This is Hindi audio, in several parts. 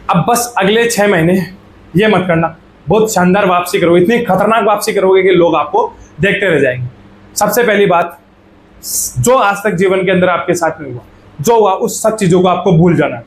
अब बस अगले 6 महीने ये मत करना, बहुत शानदार वापसी करोगे, इतनी खतरनाक वापसी करोगे कि लोग आपको देखते रह जाएंगे। सबसे पहली बात, जो आज तक जीवन के अंदर आपके साथ में हुआ, जो हुआ उस सब चीजों को आपको भूल जाना है।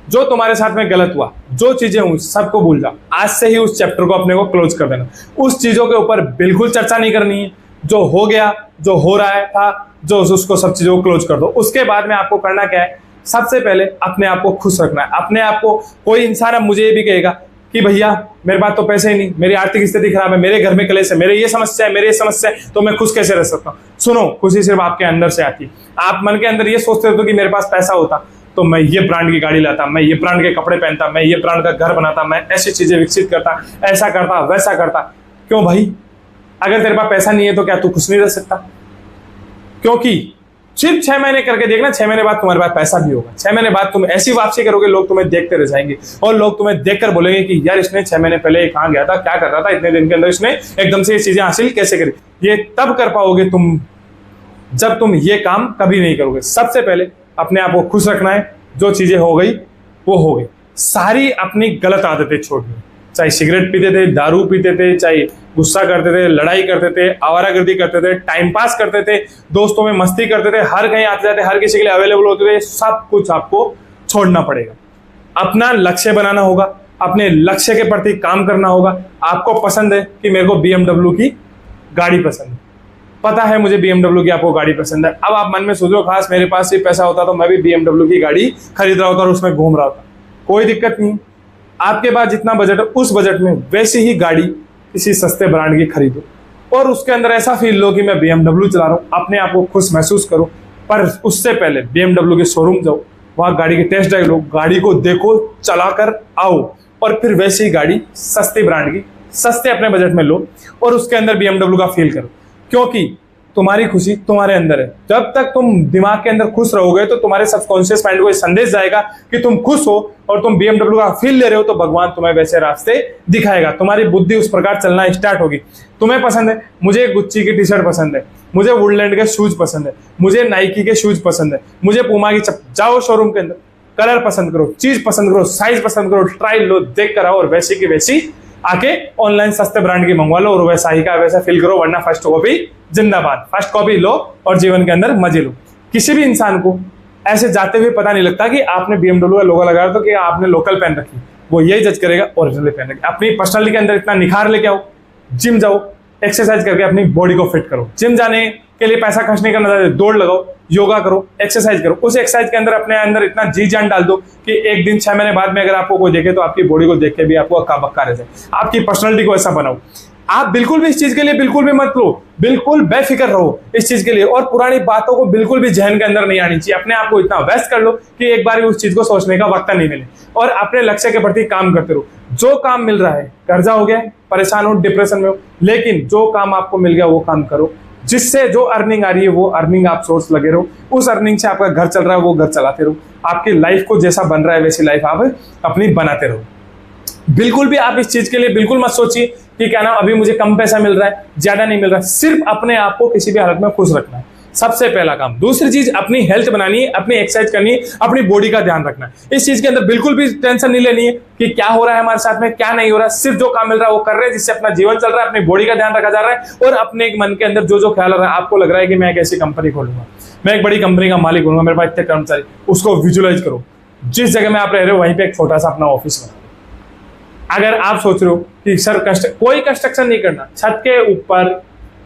जो तुम्हारे साथ में गलत हुआ, जो चीजें हुई, सबको भूल जाओ। आज से ही उस चैप्टर को अपने को क्लोज कर देना। उस चीजों के ऊपर बिल्कुल चर्चा नहीं करनी है। जो हो गया, जो हो रहा है था, जो उसको सब चीजों को क्लोज कर दो। उसके बाद में आपको करना क्या है, सबसे पहले अपने आप को खुश रखना है। अपने आप को, कोई इंसान अब मुझे ये भी कहेगा कि भैया मेरे पास तो पैसे ही नहीं, मेरी आर्थिक स्थिति खराब है, मेरे घर में कलेश है, मेरे ये समस्या है, मेरे ये समस्या है, तो मैं खुश कैसे रह सकता हूँ। सुनो, खुशी सिर्फ आपके अंदर से आती है। आप मन के अंदर ये सोचते हो कि मेरे पास पैसा होता तो मैं ये ब्रांड की गाड़ी लाता, मैं ये ब्रांड के कपड़े पहनता, मैं ये ब्रांड का घर बनाता, मैं ऐसी चीजें विकसित करता, ऐसा करता, वैसा करता। क्यों भाई? अगर तेरे पास पैसा नहीं है तो क्या तू खुश नहीं रह सकता? क्योंकि सिर्फ 6 महीने करके देखना, 6 महीने बाद तुम्हारे पास पैसा भी होगा। 6 महीने बाद तुम ऐसी वापसी करोगे, लोग तुम्हें देखते रह जाएंगे और लोग तुम्हें देखकर बोलेंगे कि यार इसने 6 महीने पहले कहाँ गया था, क्या कर रहा था, इतने दिन के अंदर इसने एकदम से ये चीजें हासिल कैसे करी। ये तब कर पाओगे तुम जब तुम ये काम कभी नहीं करोगे। सबसे पहले अपने आप को खुश रखना है। जो चीजें हो गई वो हो गई। सारी अपनी गलत आदतें छोड़ दो, चाहे सिगरेट पीते थे, दारू पीते थे, चाहे गुस्सा करते थे, लड़ाई करते थे, आवारागर्दी करते थे, टाइम पास करते थे, दोस्तों में मस्ती करते थे, हर कहीं आते जाते, हर किसी के लिए अवेलेबल होते थे। सब कुछ आपको छोड़ना पड़ेगा। अपना लक्ष्य बनाना होगा, अपने लक्ष्य के प्रति काम करना होगा। आपको पसंद है कि मेरे को BMW की गाड़ी पसंद है, पता है मुझे BMW की आपको गाड़ी पसंद है। अब आप मन में सोचो, खास मेरे पास भी पैसा होता तो मैं भी BMW की गाड़ी खरीद रहा होता और उसमें घूम रहा होता। कोई दिक्कत नहीं। आपके पास जितना बजट है उस बजट में वैसी ही गाड़ी किसी सस्ते ब्रांड की खरीदो और उसके अंदर ऐसा फील लो कि मैं BMW चला रहा हूँ। अपने आप को खुश महसूस करो। पर उससे पहले BMW के शोरूम जाओ, वहां गाड़ी की टेस्ट ड्राइव लो, गाड़ी को देखो, चलाकर आओ और फिर वैसी ही गाड़ी सस्ती ब्रांड की, सस्ते अपने बजट में लो और उसके अंदर BMW का फील करो। क्योंकि तुम्हारी खुशी तुम्हारे अंदर है। जब तक तुम दिमाग के अंदर खुश रहोगे तो तुम्हारे सबकॉन्शियस माइंड को ये संदेश जाएगा कि तुम खुश हो और तुम BMW का फील ले रहे हो, तो भगवान तुम्हें वैसे रास्ते दिखाएगा। तुम्हारी बुद्धि उस प्रकार चलना स्टार्ट होगी। तुम्हें पसंद है, मुझे गुच्ची की टी-शर्ट पसंद है, मुझे वुडलैंड के शूज पसंद है, मुझे नाइकी के शूज पसंद है, मुझे पूमा की जाओ शोरूम के अंदर, कलर पसंद करो, चीज पसंद करो, साइज पसंद करो, ट्राई लो, देख कर आओ और वैसी की वैसी आके ऑनलाइन सस्ते ब्रांड की मंगवा लो और वैसा ही का वैसा फील करो। वरना फर्स्ट कॉपी जिंदाबाद, फर्स्ट कॉपी लो और जीवन के अंदर मजे लो। किसी भी इंसान को ऐसे जाते हुए पता नहीं लगता कि आपने BMW का लोगो लगाया तो कि आपने लोकल पहन रखी, वो यही जज करेगा ओरिजिनल पहन रखी। अपनी पर्सनैलिटी के अंदर इतना निखार लेके आओ, जिम जाओ, एक्सरसाइज करके अपनी बॉडी को फिट करो। जिम जाने के लिए पैसा खर्च नहीं करना चाहते, दौड़ लगाओ, योगा करो, एक्सरसाइज करो। उस एक्सरसाइज के अंदर अपने अंदर इतना जी जान डाल दो कि एक दिन 6 महीने बाद में अगर आपको कोई देखे तो आपकी बॉडी को देख के भी आपको अक्का बक्का रह जाए। आपकी पर्सनैलिटी को ऐसा बनाओ। आप बिल्कुल भी इस चीज के लिए बिल्कुल भी मत लो, बिल्कुल बेफिक्र रहो इस चीज के लिए और पुरानी बातों को बिल्कुल भी जहन के अंदर नहीं आनी चाहिए। अपने आप को इतना व्यस्त कर लो कि एक बार उस चीज को सोचने का वक्त नहीं मिले और अपने लक्ष्य के प्रति काम करते रहो। जो काम मिल रहा है, कर्जा हो गया, परेशान हो, डिप्रेशन में हो, लेकिन जो काम आपको मिल गया वो काम करो। जिससे जो अर्निंग आ रही है वो अर्निंग आप सोर्स लगे रहो। उस अर्निंग से आपका घर चल रहा है वो घर चलाते रहो। आपकी लाइफ को जैसा बन रहा है वैसी लाइफ आप अपनी बनाते रहो। बिल्कुल भी आप इस चीज के लिए बिल्कुल मत सोचिए कि क्या नाम अभी मुझे कम पैसा मिल रहा है, ज्यादा नहीं मिल रहा है। सिर्फ अपने आप को किसी भी हालत में खुश रखना है, सबसे पहला काम। दूसरी चीज, अपनी हेल्थ बनानी है, अपनी एक्सरसाइज करनी है, अपनी बॉडी का ध्यान रखना है। इस चीज के अंदर बिल्कुल भी टेंशन नहीं लेनी है कि क्या हो रहा है हमारे साथ में, क्या नहीं हो रहा है। सिर्फ जो काम मिल रहा है वो कर रहे हैं, जिससे अपना जीवन चल रहा है, अपनी बॉडी का ध्यान रखा जा रहा है और अपने एक मन के अंदर जो जो ख्याल आ रहा है, आपको लग रहा है कि मैं एक ऐसी कंपनी खोलूंगा, मैं एक बड़ी कंपनी का मालिक बनूंगा, मेरे पास इतने कर्मचारी, उसको विजुअलाइज करो। जिस जगह में आप रह रहे हो वहीं पे एक छोटा सा अपना ऑफिस बनाओ। अगर आप सोच रहे हो कि सर कोई कंस्ट्रक्शन नहीं करना, छत के ऊपर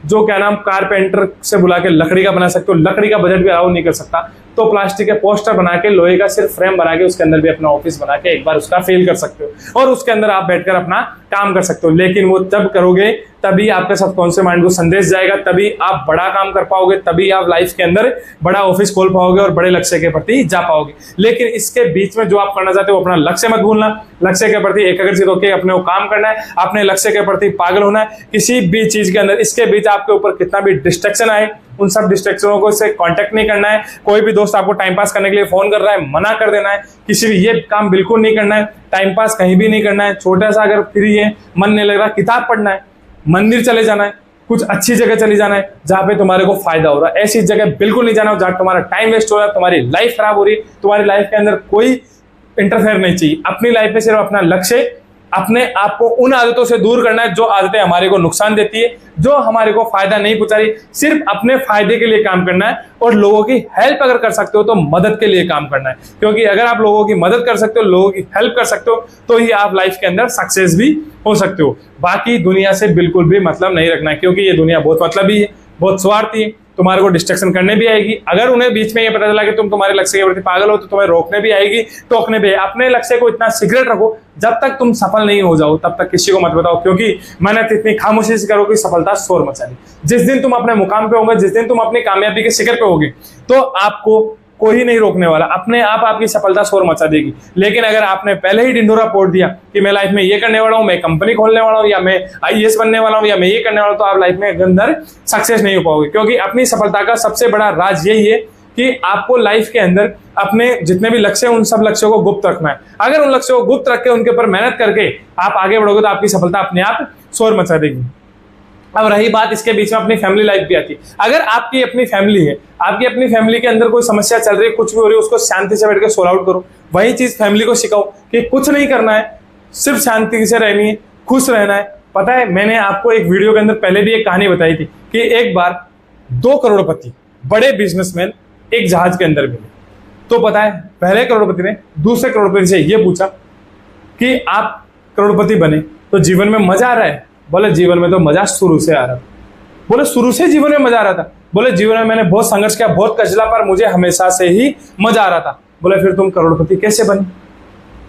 जो क्या नाम कारपेंटर से बुला के लकड़ी का बना सकते हो, लकड़ी का बजट भी अलाउ नहीं कर सकता तो प्लास्टिक के पोस्टर बना के, लोहे का सिर्फ फ्रेम बना के उसके अंदर भी अपना ऑफिस बना के एक बार उसका फेल कर सकते हो और उसके अंदर आप बैठकर अपना काम कर सकते हो। लेकिन वो तब करोगे तभी आपके सबकॉन्शियस माइंड को संदेश जाएगा, तभी आप बड़ा काम कर पाओगे, तभी आप लाइफ के अंदर बड़ा ऑफिस खोल पाओगे और बड़े लक्ष्य के प्रति जा पाओगे। लेकिन इसके बीच में जो आप करना चाहते हो अपना लक्ष्य मत भूलना। लक्ष्य के प्रति एकाग्रचित होकर अपने को काम करना है, अपने लक्ष्य के प्रति पागल होना है। किसी भी चीज के अंदर इसके बीच आपके ऊपर कितना भी डिस्ट्रैक्शन आए, उन सब डिस्ट्रैक्शनों को से कांटेक्ट नहीं करना है। कोई भी दोस्त आपको टाइम पास करने के लिए फोन कर रहा है, मना कर देना है। किसी भी ये काम बिल्कुल नहीं करना है, टाइम पास कहीं भी नहीं करना है। छोटा सा अगर फ्री है, मन नहीं लग रहा, किताब पढ़ना है, मंदिर चले जाना है, कुछ अच्छी जगह चली जाना है जहां पे तुम्हारे को फायदा हो रहा है। ऐसी जगह बिल्कुल नहीं जाना जहां तुम्हारा टाइम वेस्ट हो रहा है, तुम्हारी लाइफ खराब हो रही है, तुम्हारी लाइफ के अंदर कोई इंटरफेयर नहीं चाहिए। अपनी लाइफ में सिर्फ अपना लक्ष्य, अपने आप को उन आदतों से दूर करना है जो आदतें हमारे को नुकसान देती है, जो हमारे को फायदा नहीं पहुंचा रही। सिर्फ अपने फायदे के लिए काम करना है और लोगों की हेल्प अगर कर सकते हो तो मदद के लिए काम करना है, क्योंकि अगर आप लोगों की मदद कर सकते हो, लोगों की हेल्प कर सकते हो, तो ही आप लाइफ के अंदर सक्सेस भी हो सकते हो। बाकी दुनिया से बिल्कुल भी मतलब नहीं रखना है, क्योंकि ये दुनिया बहुत मतलबी है, बहुत स्वार्थी है, तुम्हारे को डिस्ट्रक्शन करने भी आएगी। अगर उन्हें बीच में ये पता चला कि तुम तुम्हारे लक्ष्य के प्रति पागल हो तो तुम्हें रोकने भी आएगी, टोकने भी। अपने लक्ष्य को इतना सीक्रेट रखो, जब तक तुम सफल नहीं हो जाओ तब तक किसी को मत बताओ, क्योंकि मेहनत इतनी खामोशी से करो कि सफलता शोर मचाएगी। जिस दिन तुम अपने मुकाम पे होगे, जिस दिन तुम अपनी कामयाबी के शिखर पे होगे, तो आपको कोई नहीं रोकने वाला, अपने आप आपकी सफलता शोर मचा देगी। लेकिन अगर आपने पहले ही ढिंढोरा पोड़ दिया कि मैं लाइफ में ये करने वाला हूं, मैं कंपनी खोलने वाला हूं, या मैं आईएएस बनने वाला हूं, या मैं ये करने वाला हूं, तो आप लाइफ में अंदर सक्सेस नहीं हो पाओगे। क्योंकि अपनी सफलता का सबसे बड़ा राज यही है कि आपको लाइफ के अंदर अपने जितने भी लक्ष्य हैं उन सब लक्ष्यों को गुप्त रखना है। अगर उन लक्ष्यों को गुप्त रख के उनके ऊपर मेहनत करके आप आगे बढ़ोगे तो आपकी सफलता अपने आप शोर मचा देगी। अब रही बात, इसके बीच में अपनी फैमिली लाइफ भी आती है। अगर आपकी अपनी फैमिली है, आपकी अपनी फैमिली के अंदर कोई समस्या चल रही है, कुछ भी हो रही है, उसको शांति से बैठ के सोल्व आउट करो। वही चीज फैमिली को सिखाओ कि कुछ नहीं करना है, सिर्फ शांति से रहनी है, खुश रहना है। पता है, मैंने आपको एक वीडियो के अंदर पहले भी एक कहानी बताई थी कि एक बार 2 करोड़पति बड़े बिजनेसमैन एक जहाज के अंदर मिले। तो पता है, पहले करोड़पति ने दूसरे करोड़पति से ये पूछा कि आप करोड़पति बने तो जीवन में मजा आ रहा है? बोले जीवन में तो मजा शुरू से आ रहा था। बोले शुरू से जीवन में मजा आ रहा था? बोले जीवन में मैंने बहुत संघर्ष किया, बहुत कचला, पर मुझे हमेशा से ही मजा आ रहा था। बोले फिर तुम करोड़पति कैसे बने?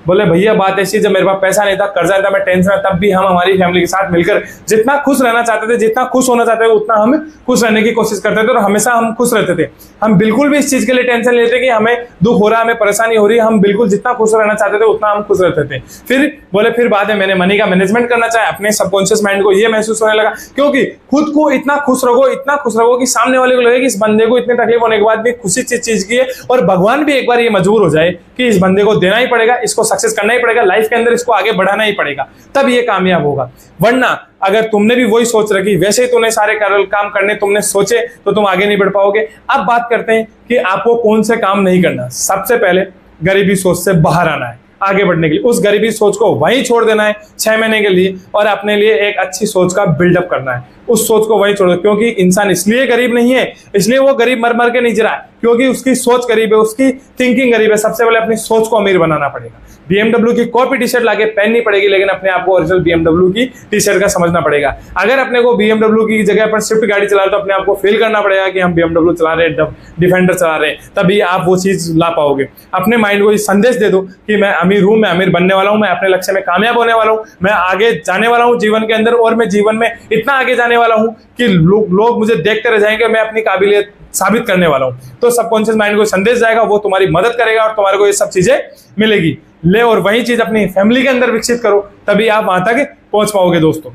बोले भैया बात ऐसी, जब मेरे पास पैसा नहीं था, कर्जा था, मैं टेंशन में, तब भी हम हमारी फैमिली के साथ मिलकर जितना खुश रहना चाहते थे, जितना खुश होना चाहते थे, उतना हम खुश रहने की कोशिश करते थे और हमेशा हम खुश रहते थे। हम बिल्कुल भी इस चीज के लिए टेंशन नहीं लेते कि हमें दुख हो रहा है, हमें परेशानी हो रही है। हम बिल्कुल जितना खुश रहना चाहते थे उतना हम खुश रहते थे। फिर बोले फिर बाद में मैंने मनी का मैनेजमेंट करना चाहा, अपने सबकॉन्शियस माइंड को ये महसूस होने लगा, क्योंकि खुद को इतना खुश रखो कि सामने वाले को लगे कि इस बंदे को इतनी तकलीफ होने के बाद भी खुशी चीज की है, और भगवान भी एक बार ये मजबूर हो जाए कि इस बंदे को देना ही पड़ेगा, इसको सक्सेस करना ही पड़ेगा, लाइफ के अंदर इसको आगे बढ़ाना ही पड़ेगा, तब ये कामयाब होगा। वरना अगर तुमने भी वही सोच रखी, वैसे ही तुमने सारे काम करने तुमने सोचे, तो तुम आगे नहीं बढ़ पाओगे। अब बात करते हैं कि आपको कौन से काम नहीं करना। सबसे पहले गरीबी सोच से बाहर आना है आगे बढ़ने के लिए। उस गरीबी सोच को वहीं छोड़ देना है 6 महीने के लिए, और अपने लिए एक अच्छी सोच का बिल्डअप करना है। उस सोच को वहीं छोड़ दो, क्योंकि इंसान इसलिए गरीब नहीं है, इसलिए वो गरीब मर मर के नहीं जी रहा है, क्योंकि उसकी सोच गरीब है, उसकी थिंकिंग गरीब है। सबसे पहले अपनी सोच को अमीर बनाना पड़ेगा। BMW की कॉपी टी शर्ट लाके पहननी पड़ेगी, लेकिन अपने आप को ओरिजिनल BMW की टी शर्ट का समझना पड़ेगा। अगर अपने को BMW की जगह पर स्विफ्ट गाड़ी चला रहे तो अपने आप को फील करना पड़ेगा कि हम BMW चला रहे हैं, डिफेंडर चला रहे हैं, तभी आप वो चीज ला पाओगे। अपने माइंड को ये संदेश दे दो कि मैं अमीर हूं, मैं अमीर बनने वाला हूं, मैं अपने लक्ष्य में कामयाब होने वाला हूं, मैं आगे जाने वाला हूं जीवन के अंदर, और मैं जीवन में इतना आगे जाने वाला हूं कि लोग मुझे देखते रह जाएंगे, मैं अपनी काबिलियत साबित करने वाला हूं। तो सबकॉन्शियस माइंड को संदेश जाएगा, वो तुम्हारी मदद करेगा और तुम्हारे को ये सब चीजें मिलेगी। ले और वही चीज अपनी फैमिली के अंदर विकसित करो, तभी आप वहां तक पहुंच पाओगे दोस्तों।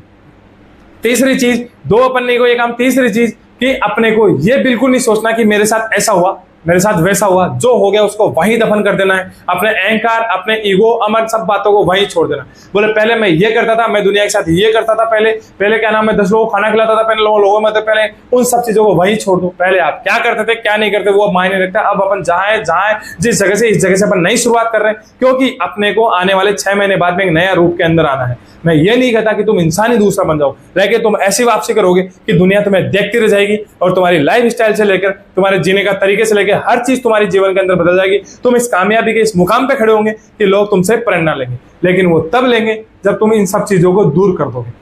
तीसरी चीज, 2 अपन नहीं को ये काम। तीसरी चीज कि अपने को ये बिल्कुल नहीं सोचना कि मेरे साथ ऐसा हुआ, मेरे साथ वैसा हुआ। जो हो गया उसको वहीं दफन कर देना है। अपने अहंकार, अपने ईगो, अमर सब बातों को वहीं छोड़ देना। बोले पहले मैं ये करता था, मैं दुनिया के साथ ये करता था, पहले क्या नाम है 10 लोगों को खाना खिलाता था, पहले लोगों में पहले उन सब चीजों को वहीं छोड़ दो। पहले आप क्या करते थे क्या नहीं करते वो अब मायने रखता है। अब अपन जहां जिस जगह से इस जगह से अपन नई शुरुआत कर रहे हैं, क्योंकि अपने को आने वाले 6 महीने बाद में एक नया रूप के अंदर आना है। मैं ये नहीं कहता कि तुम इंसान ही दूसरा बन जाओ, लेकिन तुम ऐसी वापसी करोगे कि दुनिया तुम्हें देखती रह जाएगी, और तुम्हारी लाइफ स्टाइल से लेकर तुम्हारे जीने का तरीके से लेकर हर चीज तुम्हारी जीवन के अंदर बदल जाएगी। तुम इस कामयाबी के इस मुकाम पे खड़े होंगे कि लोग तुमसे प्रेरणा लेंगे, लेकिन वो तब लेंगे जब तुम इन सब चीजों को दूर कर दोगे।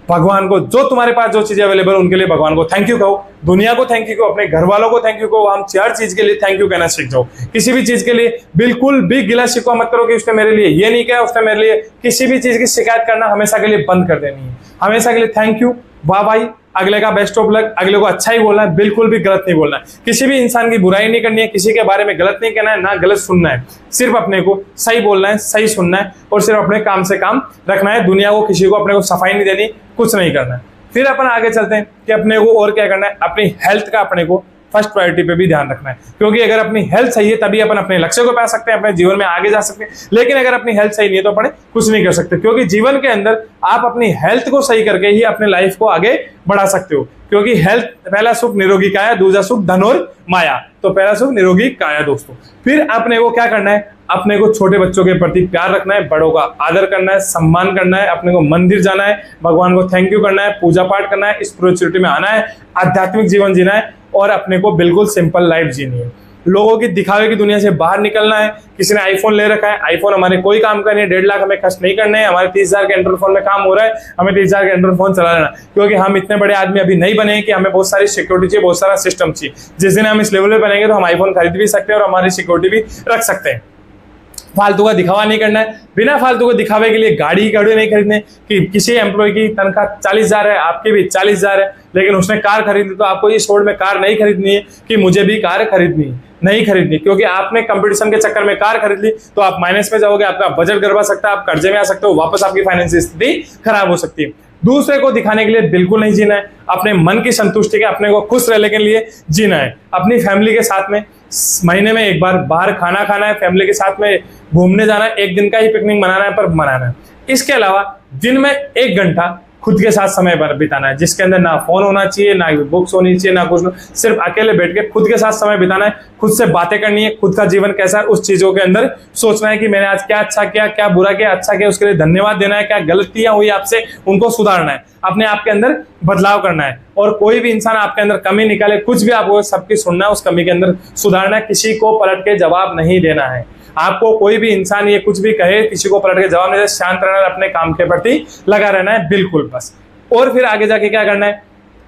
भगवान को, जो तुम्हारे पास जो चीजें अवेलेबल उनके लिए भगवान को थैंक यू कहो, दुनिया को थैंक यू कहो, अपने घर वालों को थैंक यू कहो। हम हर चीज के लिए थैंक यू कहना सीख जाओ। किसी भी चीज के लिए बिल्कुल भी गिला शिकवा मत करो कि उसने मेरे लिए ये नहीं किया, उसने मेरे लिए। किसी भी चीज की शिकायत करना हमेशा के लिए बंद कर देनी है। हमेशा के लिए थैंक यू, वाह भाई, अगले का बेस्ट ऑफ लक, अगले को अच्छा ही बोलना है, बिल्कुल भी गलत नहीं बोलना है। किसी भी इंसान की बुराई नहीं करनी है, किसी के बारे में गलत नहीं कहना है, ना गलत सुनना है। सिर्फ अपने को सही बोलना है, सही सुनना है, और सिर्फ अपने काम से काम रखना है। दुनिया को, किसी को अपने को सफाई नहीं देनी, कुछ नहीं करना है। फिर अपन आगे चलते हैं कि अपने को और क्या करना है। अपनी हेल्थ का अपने को फर्स्ट प्रायोरिटी पे भी ध्यान रखना है, क्योंकि अगर अपनी हेल्थ सही है तभी अपन अपने लक्ष्य को पा सकते हैं, अपने जीवन में आगे जा सकते हैं। लेकिन अगर अपनी हेल्थ सही नहीं है तो अपन कुछ नहीं कर सकते, क्योंकि जीवन के अंदर आप अपनी हेल्थ को सही करके ही अपने लाइफ को आगे बढ़ा सकते हो। क्योंकि हेल्थ, पहला सुख निरोगी काया, दूसरा सुख धन और माया। तो पहला सुख निरोगी काया दोस्तों। फिर अपने को क्या करना है, अपने को छोटे बच्चों के प्रति प्यार रखना है, बड़ों का आदर करना है, सम्मान करना है, अपने को मंदिर जाना है, भगवान को थैंक यू करना है, पूजा पाठ करना है, स्पिरिचुअलिटी में आना है, आध्यात्मिक जीवन जीना है और अपने को बिल्कुल सिंपल लाइफ जीनी है। लोगों की दिखावे की दुनिया से बाहर निकलना है। किसी ने आईफोन ले रखा है, आईफोन हमारे कोई काम का नहीं है, 1.5 लाख हमें खर्च नहीं करने हैं, हमारे 30,000 के एंड्रॉइड फोन में काम हो रहा है, हमें 30,000 के एंड्रॉइड फोन चला लेना, क्योंकि हम इतने बड़े आदमी अभी नहीं बने कि हमें बहुत सारी सिक्योरिटी चाहिए, बहुत सारा सिस्टम चाहिए। जिस दिन हम इस लेवल पे बनेंगे तो हम आईफोन खरीद भी सकते हैं और हमारी सिक्योरिटी भी रख सकते हैं। फालतू का दिखावा नहीं करना है, बिना फालतू को दिखावे के लिए गाड़ी नहीं खरीदने कि किसी एम्प्लॉय की तनख्वाह 40,000 है, आपकी भी 40,000 है, लेकिन उसने कार खरीदी तो आपको इस होड़ में कार नहीं खरीदनी है कि मुझे भी कार खरीदनी है, नहीं खरीदनी, क्योंकि आपने कंपटीशन के चक्कर में कार खरीद ली तो आप माइनस में जाओगे, आपका बजट गड़बड़ा सकता है, आप कर्जे में आ सकते हो, वापस आपकी फाइनेंशियल स्थिति खराब हो सकती है। दूसरे को दिखाने के लिए बिल्कुल नहीं जीना है, अपने मन की संतुष्टि के, अपने को खुश रहने के लिए जीना है। अपनी फैमिली के साथ में महीने में एक बार बाहर खाना खाना है, फैमिली के साथ में घूमने जाना है, एक दिन का ही पिकनिक मनाना है पर मनाना है। इसके अलावा दिन में 1 घंटा खुद के साथ समय बिताना है, जिसके अंदर ना फोन होना चाहिए, ना बुक्स होनी चाहिए, ना कुछ, सिर्फ अकेले बैठ के खुद के साथ समय बिताना है, खुद से बातें करनी है, खुद का जीवन कैसा है उस चीजों के अंदर सोचना है कि मैंने आज क्या अच्छा किया, क्या बुरा किया, अच्छा किया उसके लिए धन्यवाद देना है, क्या गलतियां हुई आपसे उनको सुधारना है, अपने आप के अंदर बदलाव करना है। और कोई भी इंसान आपके अंदर कमी निकाले, कुछ भी आपको सबकी सुनना है, उस कमी के अंदर सुधारना है, किसी को पलट के जवाब नहीं देना है। आपको कोई भी इंसान ये कुछ भी कहे, किसी को पलट के जवाब नहीं दे, शांत रहना है, अपने काम के प्रति लगा रहना है, बिल्कुल बस। और फिर आगे जाके क्या करना है,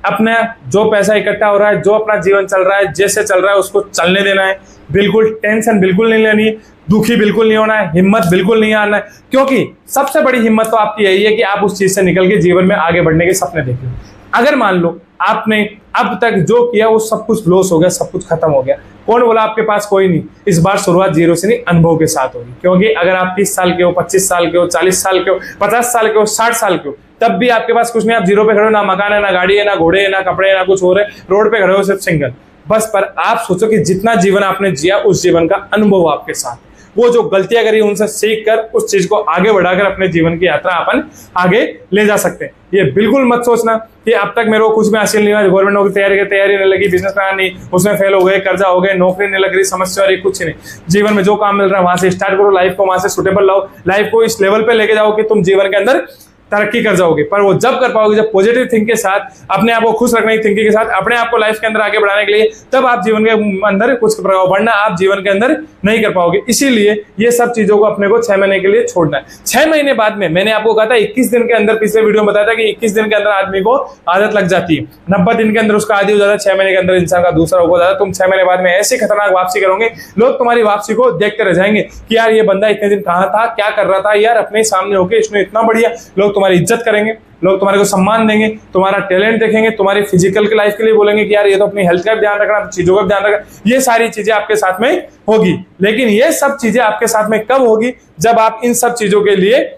अपना जो पैसा इकट्ठा हो रहा है, जो अपना जीवन चल रहा है, जैसे चल रहा है उसको चलने देना है, बिल्कुल टेंशन बिल्कुल नहीं लेनी, दुखी बिल्कुल नहीं होना है, हिम्मत बिल्कुल नहीं आना है, क्योंकि सबसे बड़ी हिम्मत तो आपकी यही है कि आप उस चीज से निकल के जीवन में आगे बढ़ने के सपने देखिए। अगर मान लो आपने अब तक जो किया वो सब कुछ लॉस हो गया, सब कुछ खत्म हो गया, कौन बोला आपके पास कोई नहीं, इस बार शुरुआत 0 से नहीं, अनुभव के साथ होगी। क्योंकि अगर आप 30 साल के हो, 25 साल के हो, 40 साल के हो, 50 साल के हो, 60 साल के हो, तब भी आपके पास कुछ नहीं, आप 0 पे खड़े हो, ना मकान है, ना गाड़ी है, ना घोड़े है, ना कपड़े है, ना कुछ और है, रोड पे खड़े हो सिर्फ सिंगल बस। पर आप सोचो कि जितना जीवन आपने जिया उस जीवन का अनुभव आपके साथ, वो जो गलतियां करी उनसे सीख कर उस चीज को आगे बढ़ाकर अपने जीवन की यात्रा अपन आगे ले जा सकते हैं। ये बिल्कुल मत सोचना कि अब तक मेरे को कुछ भी हासिल नहीं हुआ, गवर्नमेंट नौकरी तैयारी नहीं लगी, बिजनेस प्लान नहीं, उसमें फेल हो गए, कर्जा हो गए, नौकरी नहीं लग रही, समस्या हो रही, कुछ नहीं। जीवन में जो काम मिल रहा है वहां से स्टार्ट करो, लाइफ को वहां से सुटेबल लाओ, लाइफ को इस लेवल पे लेके जाओ कि तुम जीवन के अंदर तरक्की कर जाओगे। पर वो जब कर पाओगे जब पॉजिटिव थिंक के साथ, अपने आप को खुश रखने की थिंकिंग के साथ, अपने आप को लाइफ के अंदर आगे बढ़ाने के लिए, तब आप जीवन के अंदर कुछ प्रभाव, वरना आप जीवन के अंदर नहीं कर पाओगे। इसीलिए ये सब चीजों को अपने को 6 महीने के लिए छोड़ना है। 6 महीने बाद में मैंने आपको कहा था 21 दिन के अंदर, पिछले वीडियो में बताया था कि 21 दिन के अंदर आदमी को आदत लग जाती है, 90 दिन के अंदर उसका आदि हो जाता है, 6 महीने के अंदर इंसान का दूसरा हो जाता है। तुम 6 महीने बाद में ऐसी खतरनाक वापसी करोगे, लोग तुम्हारी वापसी को देखते रह जाएंगे कि यार ये बंदा इतने दिन कहाँ था, क्या कर रहा था, यार अपने सामने होके इसने इतना बढ़िया। लोग तुम्हारी इज्जत करेंगे, लोग तुम्हारे को सम्मान देंगे, तुम्हारा टैलेंट देखेंगे, तुम्हारी फिजिकल की लाइफ के लिए बोलेंगे कि यार ये तो अपनी हेल्थ का भी ध्यान रखना, चीजों का भी ध्यान रखना। ये सारी चीजें आपके साथ में होगी, लेकिन ये सब चीजें आपके साथ में कब होगी, जब आप इन सब चीजों के लिए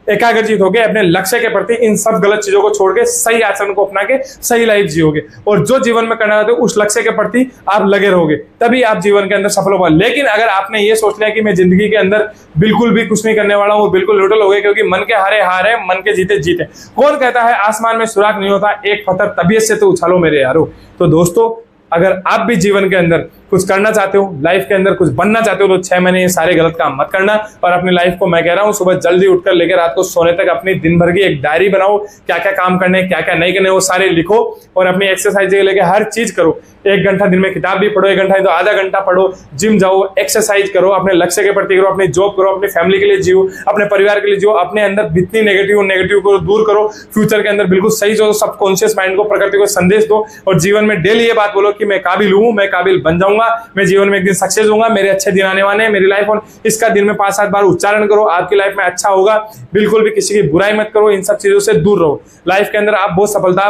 एकाग्रचित होगे, अपने लक्ष्य के प्रति इन सब गलत चीजों को छोड़ के सही आचरण को अपना के सही लाइफ जियोगे, और जो जीवन में करना चाहते हो उस लक्ष्य के प्रति आप लगे रहोगे, तभी आप जीवन के अंदर सफल हो पाओगे। लेकिन अगर आपने ये सोच लिया कि मैं जिंदगी के अंदर बिल्कुल भी कुछ नहीं करने वाला हूँ, बिल्कुल न्यूट्रल हो गए, क्योंकि मन के हारे हार है, मन के जीते जीते। कौन कहता है आसमान में सुराग नहीं होता, एक पत्थर तबीयत से तो उछालो मेरे यारो। तो दोस्तों, अगर आप भी जीवन के अंदर कुछ करना चाहते हो, लाइफ के अंदर कुछ बनना चाहते हो, तो 6 महीने ये सारे गलत काम मत करना। और अपनी लाइफ को, मैं कह रहा हूँ, सुबह जल्दी उठकर लेकर रात को सोने तक अपनी दिन भर की एक डायरी बनाओ, क्या क्या काम करने, क्या क्या नहीं करने, वो सारे लिखो। और अपनी एक्सरसाइज लेके हर चीज करो। 1 घंटा दिन में किताब भी पढ़ो, 1 घंटा तो आधा घंटा पढ़ो, जिम जाओ, एक्सरसाइज करो, अपने लक्ष्य के प्रति करो, अपनी जॉब करो, अपनी फैमिली के लिए जियो, अपने परिवार के लिए जियो, अपने अंदर जितनी नेगेटिव को दूर करो। फ्यूचर के अंदर बिल्कुल सही जो सबकॉन्शियस माइंड को, प्रकृति को संदेश दो, और जीवन में डेली ये बात बोलो कि मैं काबिल हूँ, मैं काबिल बन जाऊंगा, मैं जीवन में एक दिन सक्सेस होऊंगा, मेरे अच्छे दिन आने वाले हैं, मेरी लाइफ। और इसका दिन में 5-7 बार उच्चारण करो, आपकी लाइफ में अच्छा होगा। बिल्कुल भी किसी की बुराई मत करो, इन सब चीजों से दूर रहो, लाइफ के अंदर आप बहुत सफलता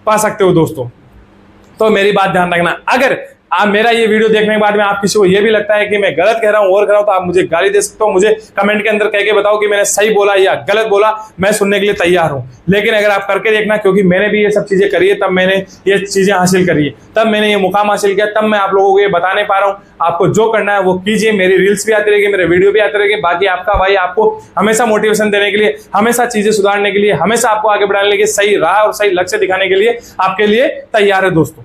पा सकते हो दोस्तों। तो मेरी बात ध्यान रखना, अगर आप मेरा ये वीडियो देखने के बाद में आप किसी को ये भी लगता है कि मैं गलत कह रहा हूँ और कह रहा हूँ, तो आप मुझे गाली दे सकते हो, मुझे कमेंट के अंदर कह के बताओ कि मैंने सही बोला या गलत बोला, मैं सुनने के लिए तैयार हूँ। लेकिन अगर आप करके देखना, क्योंकि मैंने भी ये सब चीजें करी है, तब मैंने ये चीजें हासिल करी है, तब मैंने ये मुकाम हासिल किया, तब मैं आप लोगों को ये बताने पा रहा हूँ। आपको जो करना है वो कीजिए, मेरी रील्स भी आती रहेगी, मेरे वीडियो भी आते रहेंगे। बाकी आपका भाई आपको हमेशा मोटिवेशन देने के लिए, हमेशा चीजें सुधारने के लिए, हमेशा आपको आगे बढ़ाने के लिए, सही राह और सही लक्ष्य दिखाने के लिए आपके लिए तैयार है दोस्तों।